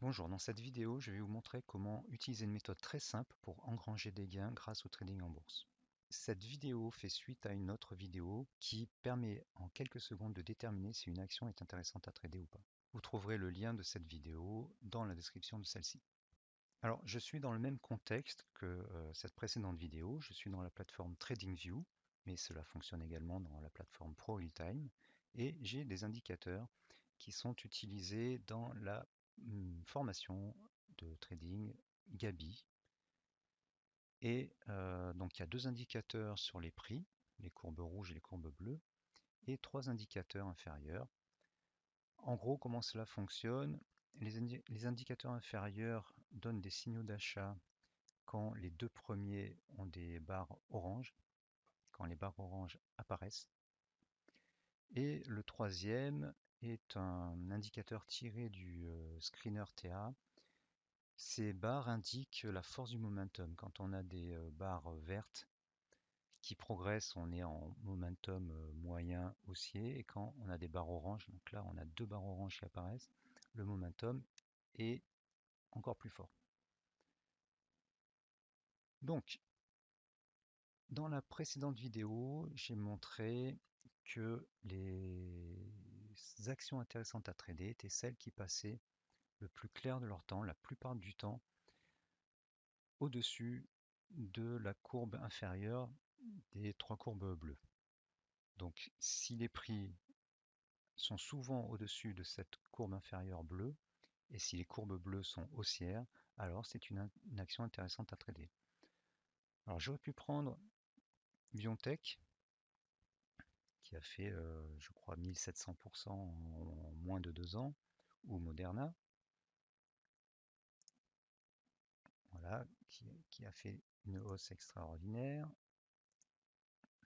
Bonjour, dans cette vidéo, je vais vous montrer comment utiliser une méthode très simple pour engranger des gains grâce au trading en bourse. Cette vidéo fait suite à une autre vidéo qui permet en quelques secondes de déterminer si une action est intéressante à trader ou pas. Vous trouverez le lien de cette vidéo dans la description de celle-ci. Alors, je suis dans le même contexte que cette précédente vidéo. Je suis dans la plateforme TradingView, mais cela fonctionne également dans la plateforme ProRealTime. Et j'ai des indicateurs qui sont utilisés dans la formation de trading Gabi. Et donc, il y a deux indicateurs sur les prix, les courbes rouges et les courbes bleues, et trois indicateurs inférieurs. En gros, comment cela fonctionne? Les indicateurs inférieurs donnent des signaux d'achat quand les deux premiers ont des barres oranges, quand les barres oranges apparaissent. Et le troisième est un indicateur tiré du screener TA. Ces barres indiquent la force du momentum. Quand on a des barres vertes qui progressent, on est en momentum moyen haussier. Et quand on a des barres oranges, donc là on a deux barres oranges qui apparaissent, le momentum est encore plus fort. Donc, dans la précédente vidéo, j'ai montré que les actions intéressantes à trader étaient celles qui passaient le plus clair de leur temps, la plupart du temps, au-dessus de la courbe inférieure des trois courbes bleues. Donc, si les prix sont souvent au-dessus de cette courbe inférieure bleue, et si les courbes bleues sont haussières, alors c'est une action intéressante à trader. Alors, j'aurais pu prendre BioNTech, qui a fait, je crois, 1700% en moins de 2 ans, ou Moderna, voilà, qui a fait une hausse extraordinaire.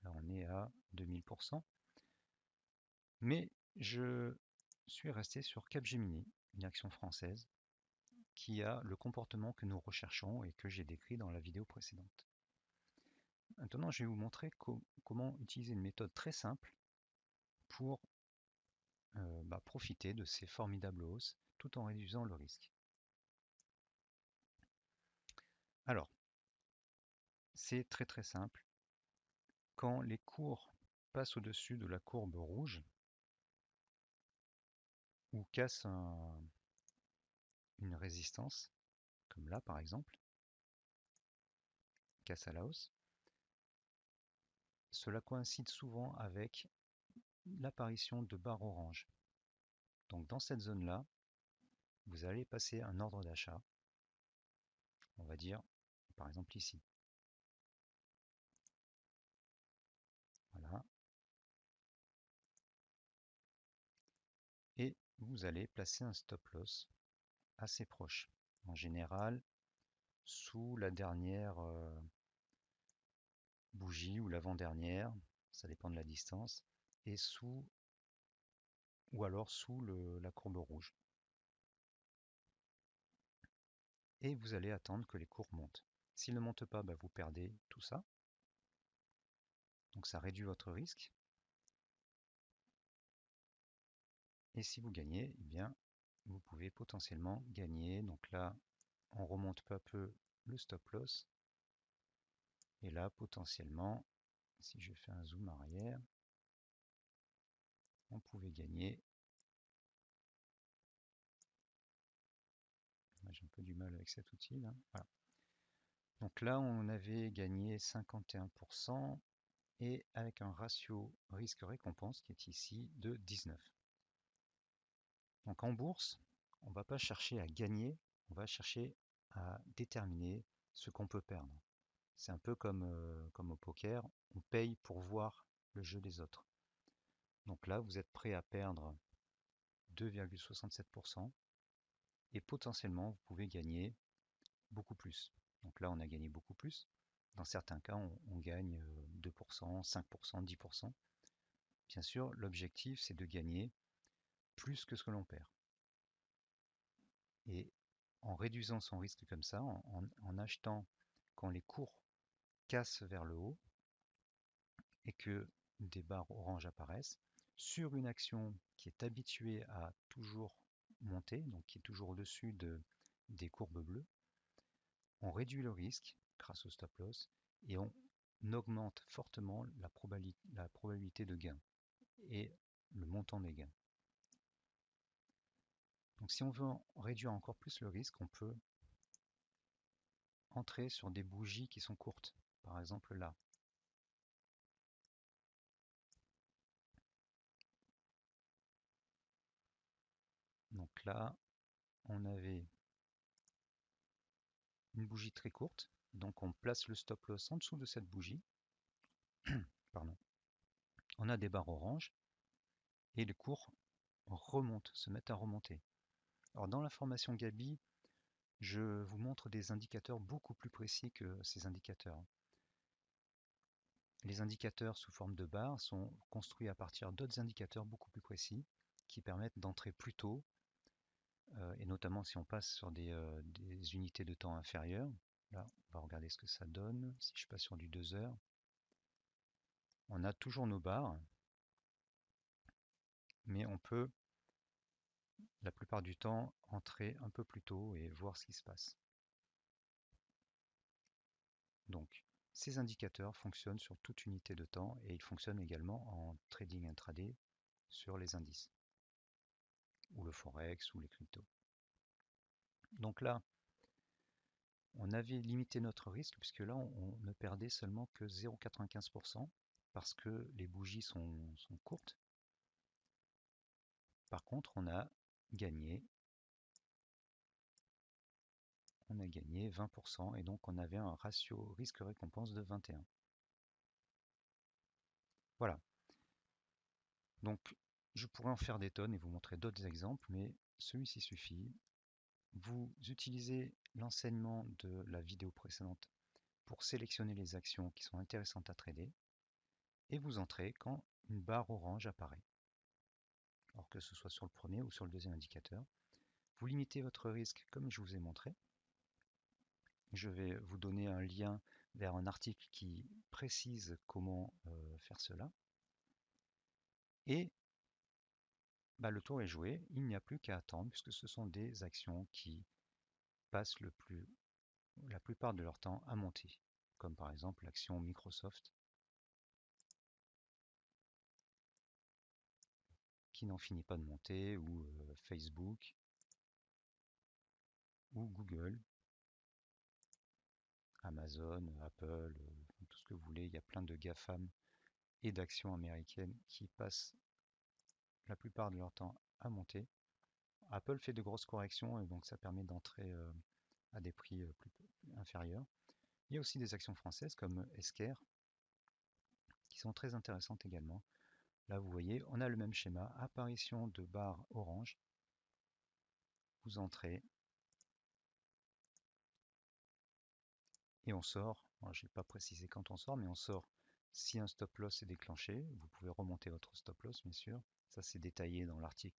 Là, on est à 2000%. Mais je suis resté sur Capgemini, une action française, qui a le comportement que nous recherchons et que j'ai décrit dans la vidéo précédente. Maintenant, je vais vous montrer comment utiliser une méthode très simple pour profiter de ces formidables hausses tout en réduisant le risque. Alors, c'est très très simple. Quand les cours passent au-dessus de la courbe rouge ou cassent une résistance, comme là par exemple, casse à la hausse, cela coïncide souvent avec l'apparition de barres oranges. Donc dans cette zone-là, vous allez passer un ordre d'achat, on va dire par exemple ici. Voilà. Et vous allez placer un stop loss assez proche. En général, sous la dernière bougie ou l'avant-dernière, ça dépend de la distance, et sous ou alors sous la courbe rouge. Et vous allez attendre que les cours montent. S'ils ne montent pas, vous perdez tout ça. Donc ça réduit votre risque. Et si vous gagnez, eh bien, vous pouvez potentiellement gagner. Donc là, on remonte peu à peu le stop loss. Et là, potentiellement, si je fais un zoom arrière, on pouvait gagner. J'ai un peu du mal avec cet outil là. Voilà. Donc là, on avait gagné 51% et avec un ratio risque-récompense qui est ici de 19. Donc en bourse, on ne va pas chercher à gagner, on va chercher à déterminer ce qu'on peut perdre. C'est un peu comme au poker, on paye pour voir le jeu des autres. Donc là, vous êtes prêt à perdre 2,67% et potentiellement, vous pouvez gagner beaucoup plus. Donc là, on a gagné beaucoup plus. Dans certains cas, on gagne 2%, 5%, 10%. Bien sûr, l'objectif, c'est de gagner plus que ce que l'on perd. Et en réduisant son risque comme ça, en achetant quand les cours cassent vers le haut et que des barres oranges apparaissent, sur une action qui est habituée à toujours montée, donc qui est toujours au-dessus des courbes bleues. On réduit le risque grâce au stop loss et on augmente fortement la probabilité de gain et le montant des gains. Donc si on veut réduire encore plus le risque, on peut entrer sur des bougies qui sont courtes. Par exemple là. Donc là, on avait une bougie très courte. Donc on place le stop loss en dessous de cette bougie. Pardon. On a des barres oranges et les cours remontent, se mettent à remonter. Alors dans la formation Gabi, je vous montre des indicateurs beaucoup plus précis que ces indicateurs. Les indicateurs sous forme de barres sont construits à partir d'autres indicateurs beaucoup plus précis qui permettent d'entrer plus tôt, et notamment si on passe sur des unités de temps inférieures. Là, on va regarder ce que ça donne. Si je passe sur du 2 heures, on a toujours nos barres, mais on peut la plupart du temps entrer un peu plus tôt et voir ce qui se passe. Donc, ces indicateurs fonctionnent sur toute unité de temps et ils fonctionnent également en trading intraday sur les indices, ou le forex, ou les cryptos. Donc là, on avait limité notre risque puisque là, on ne perdait seulement que 0,95% parce que les bougies sont courtes. Par contre, on a gagné 20% et donc on avait un ratio risque-récompense de 21. Voilà. Donc, je pourrais en faire des tonnes et vous montrer d'autres exemples, mais celui-ci suffit. Vous utilisez l'enseignement de la vidéo précédente pour sélectionner les actions qui sont intéressantes à trader et vous entrez quand une barre orange apparaît. Alors que ce soit sur le premier ou sur le deuxième indicateur. Vous limitez votre risque comme je vous ai montré. Je vais vous donner un lien vers un article qui précise comment faire cela. Et le tour est joué, il n'y a plus qu'à attendre puisque ce sont des actions qui passent la plupart de leur temps à monter, comme par exemple l'action Microsoft qui n'en finit pas de monter, ou Facebook, ou Google, Amazon, Apple, tout ce que vous voulez. Il y a plein de GAFAM et d'actions américaines qui passent la plupart de leur temps à monter. Apple fait de grosses corrections et donc ça permet d'entrer à des prix plus inférieurs. Il y a aussi des actions françaises comme Esker qui sont très intéressantes également. Là vous voyez, on a le même schéma, apparition de barres orange. Vous entrez et on sort. Je n'ai pas précisé quand on sort, mais on sort si un stop loss est déclenché. Vous pouvez remonter votre stop loss, bien sûr. Ça, c'est détaillé dans l'article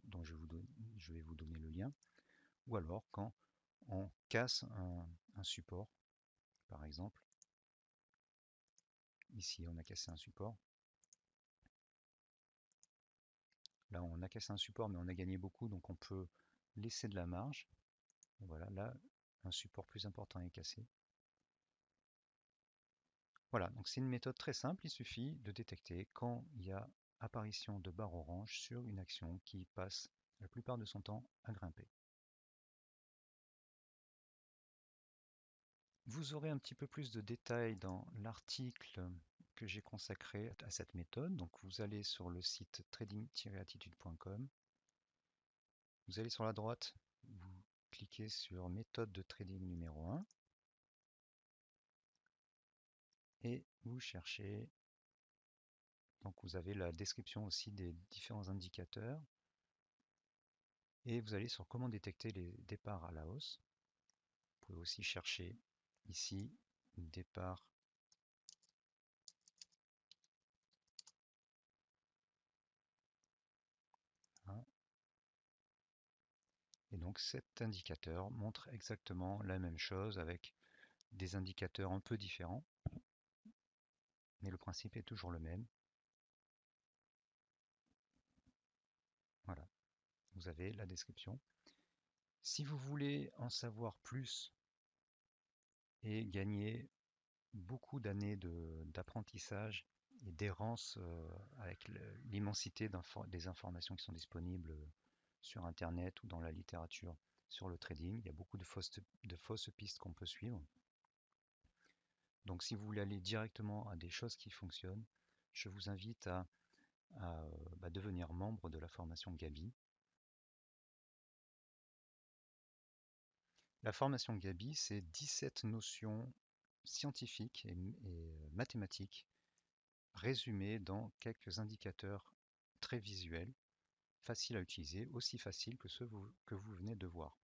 dont je vais vous donner le lien. Ou alors quand on casse un support, par exemple. Ici, on a cassé un support. Là, on a cassé un support, mais on a gagné beaucoup, donc on peut laisser de la marge. Et voilà, là, un support plus important est cassé. Voilà, donc c'est une méthode très simple, il suffit de détecter quand il y a apparition de barre orange sur une action qui passe la plupart de son temps à grimper. Vous aurez un petit peu plus de détails dans l'article que j'ai consacré à cette méthode. Donc vous allez sur le site trading-attitude.com. Vous allez sur la droite, vous cliquez sur méthode de trading numéro 1 et vous cherchez. Donc vous avez la description aussi des différents indicateurs et vous allez sur comment détecter les départs à la hausse. Vous pouvez aussi chercher ici départ hein. Et donc cet indicateur montre exactement la même chose avec des indicateurs un peu différents, mais le principe est toujours le même. Voilà. vous avez la description. Si vous voulez en savoir plus et gagner beaucoup d'années d'apprentissage et d'errance avec l'immensité des informations qui sont disponibles sur Internet ou dans la littérature sur le trading, il y a beaucoup de fausses pistes qu'on peut suivre. Donc si vous voulez aller directement à des choses qui fonctionnent, je vous invite à devenir membre de la formation Gabi. La formation Gabi, c'est 17 notions scientifiques et mathématiques résumées dans quelques indicateurs très visuels, faciles à utiliser, aussi faciles que ceux que vous venez de voir.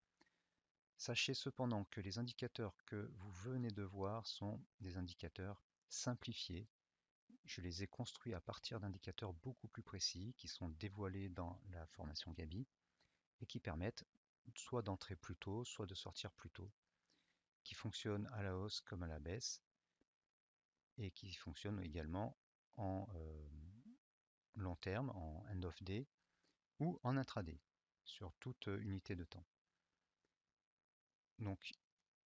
Sachez cependant que les indicateurs que vous venez de voir sont des indicateurs simplifiés. Je les ai construits à partir d'indicateurs beaucoup plus précis qui sont dévoilés dans la formation Gabi et qui permettent soit d'entrer plus tôt, soit de sortir plus tôt, qui fonctionnent à la hausse comme à la baisse et qui fonctionnent également en long terme, en end of day ou en intraday sur toute unité de temps. Donc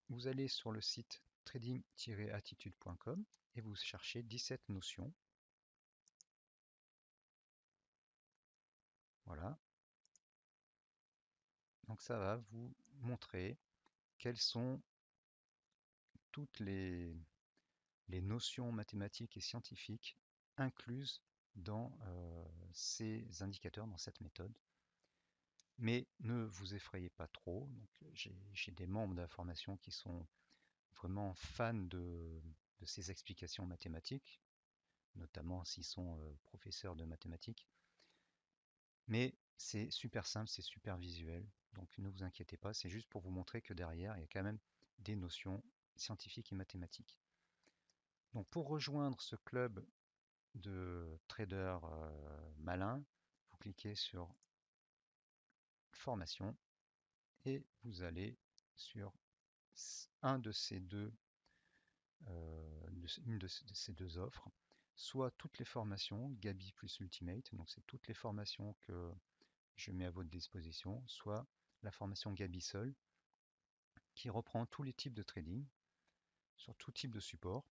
vous allez sur le site trading-attitude.com et vous cherchez 17 notions. Voilà. Donc ça va vous montrer quelles sont toutes les notions mathématiques et scientifiques incluses dans ces indicateurs, dans cette méthode. Mais ne vous effrayez pas trop. J'ai des membres de la formation qui sont vraiment fans de ces explications mathématiques, notamment s'ils sont professeurs de mathématiques. Mais c'est super simple, c'est super visuel, donc ne vous inquiétez pas, c'est juste pour vous montrer que derrière, il y a quand même des notions scientifiques et mathématiques. Donc pour rejoindre ce club de traders malins, vous cliquez sur formation et vous allez sur un de ces une de ces deux offres, soit toutes les formations, Gabi plus Ultimate, donc c'est toutes les formations que je mets à votre disposition, soit la formation Gabi seul, qui reprend tous les types de trading, sur tout type de support,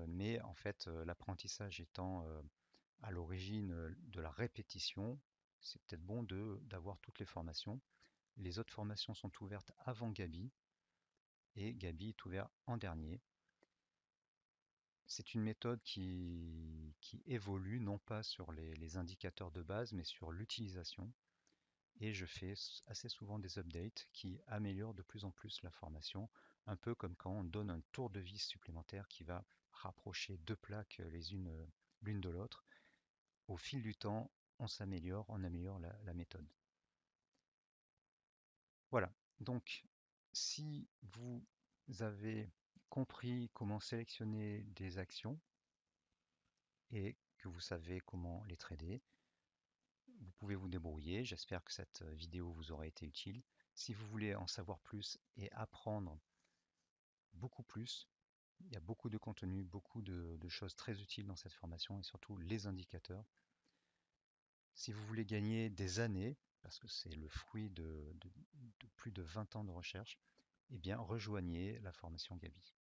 mais en fait l'apprentissage étant à l'origine de la répétition, c'est peut-être bon d'avoir toutes les formations. Les autres formations sont ouvertes avant Gabi, et Gabi est ouvert en dernier. C'est une méthode qui évolue non pas sur les indicateurs de base, mais sur l'utilisation. Et je fais assez souvent des updates qui améliorent de plus en plus la formation, un peu comme quand on donne un tour de vis supplémentaire qui va rapprocher deux plaques les unes l'une de l'autre. Au fil du temps, on s'améliore, on améliore la méthode. Voilà, donc si vous avez compris comment sélectionner des actions et que vous savez comment les trader, vous pouvez vous débrouiller. J'espère que cette vidéo vous aura été utile. Si vous voulez en savoir plus et apprendre beaucoup plus, il y a beaucoup de contenu, beaucoup de choses très utiles dans cette formation et surtout les indicateurs. Si vous voulez gagner des années, parce que c'est le fruit de plus de 20 ans de recherche, eh bien rejoignez la formation Gabi.